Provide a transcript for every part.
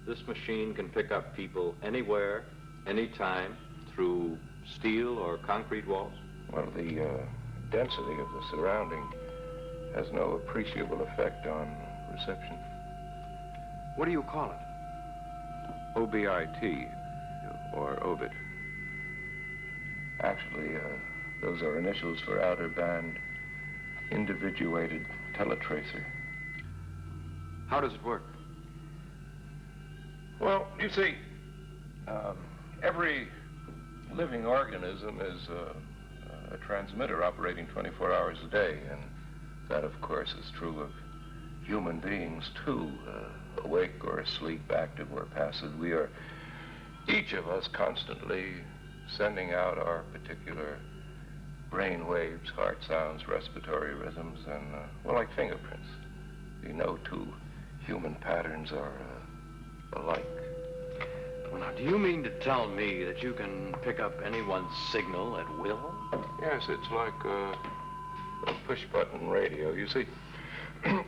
this machine can pick up people anywhere, anytime, through steel or concrete walls? Well, the density of the surrounding has no appreciable effect on reception. What do you call it? O.B.I.T, or O.B.I.T. Actually, those are initials for Outer Band Individuated Teletracer. How does it work? Well, you see, every living organism is a transmitter operating 24 hours a day, and that, of course, is true of human beings, too. Awake or asleep, active or passive, we are, each of us, constantly sending out our particular brain waves, heart sounds, respiratory rhythms, and, well, like fingerprints. You know, two human patterns are alike. Well, now, do you mean to tell me that you can pick up anyone's signal at will? Yes, it's like a push-button radio. You see,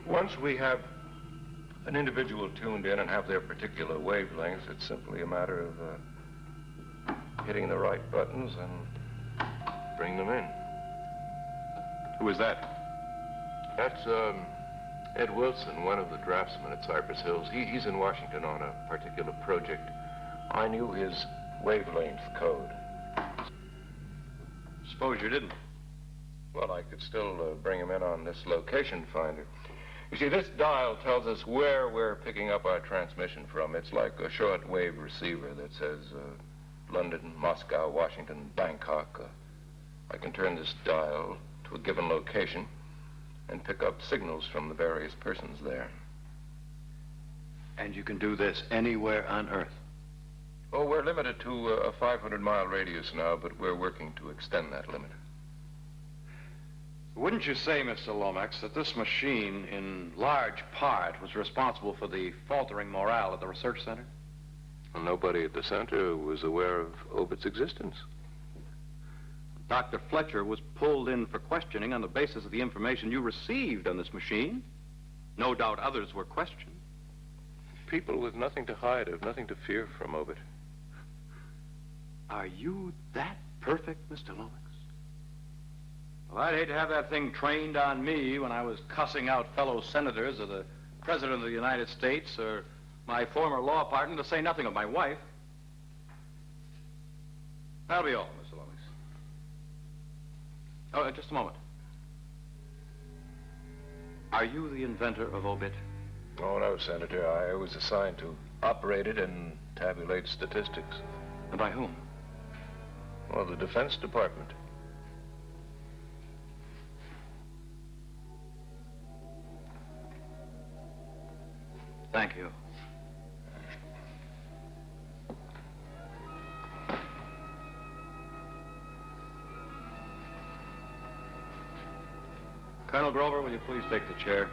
once we have an individual tuned in and have their particular wavelengths, it's simply a matter of hitting the right buttons and bring them in. Who is that? That's Ed Wilson, one of the draftsmen at Cypress Hills. He's in Washington on a particular project. I knew his wavelength code. Suppose you didn't. Well, I could still bring him in on this location finder. You see, this dial tells us where we're picking up our transmission from. It's like a short-wave receiver that says London, Moscow, Washington, Bangkok. I can turn this dial to a given location and pick up signals from the various persons there. And you can do this anywhere on Earth? Oh, we're limited to a 500-mile radius now, but we're working to extend that limit. Wouldn't you say, Mr. Lomax, that this machine, in large part, was responsible for the faltering morale at the research center? Well, nobody at the center was aware of O.B.I.T's existence. Dr. Fletcher was pulled in for questioning on the basis of the information you received on this machine. No doubt others were questioned. People with nothing to hide have nothing to fear from O.B.I.T. Are you that perfect, Mr. Lomax? Well, I'd hate to have that thing trained on me when I was cussing out fellow senators or the President of the United States or my former law partner, to say nothing of my wife. That'll be all, Mr. Lomax. Oh, just a moment. Are you the inventor of O.B.I.T? Oh, no, Senator. I was assigned to operate it and tabulate statistics. And by whom? Well, the Defense Department. Thank you. Colonel Grover, will you please take the chair?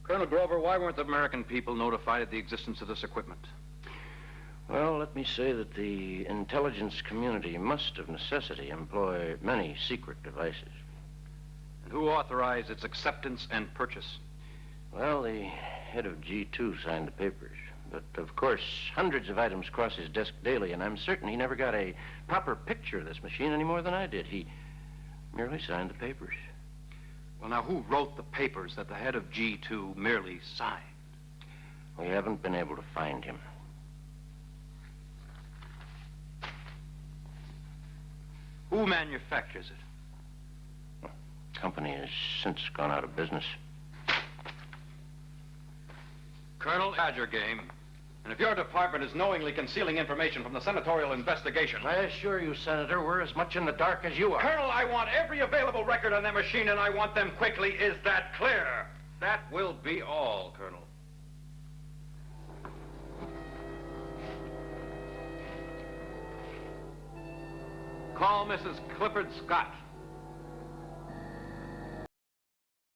Colonel Grover, why weren't the American people notified of the existence of this equipment? Well, let me say that the intelligence community must of necessity employ many secret devices. And who authorized its acceptance and purchase? Well, the head of G2 signed the papers. But, of course, hundreds of items cross his desk daily, and I'm certain he never got a proper picture of this machine any more than I did. He merely signed the papers. Well, now, who wrote the papers that the head of G2 merely signed? We haven't been able to find him. Who manufactures it? The company has since gone out of business. Colonel, had your game. And if your department is knowingly concealing information from the senatorial investigation... I assure you, Senator, we're as much in the dark as you are. Colonel, I want every available record on that machine, and I want them quickly. Is that clear? That will be all, Colonel. Call Mrs. Clifford Scott.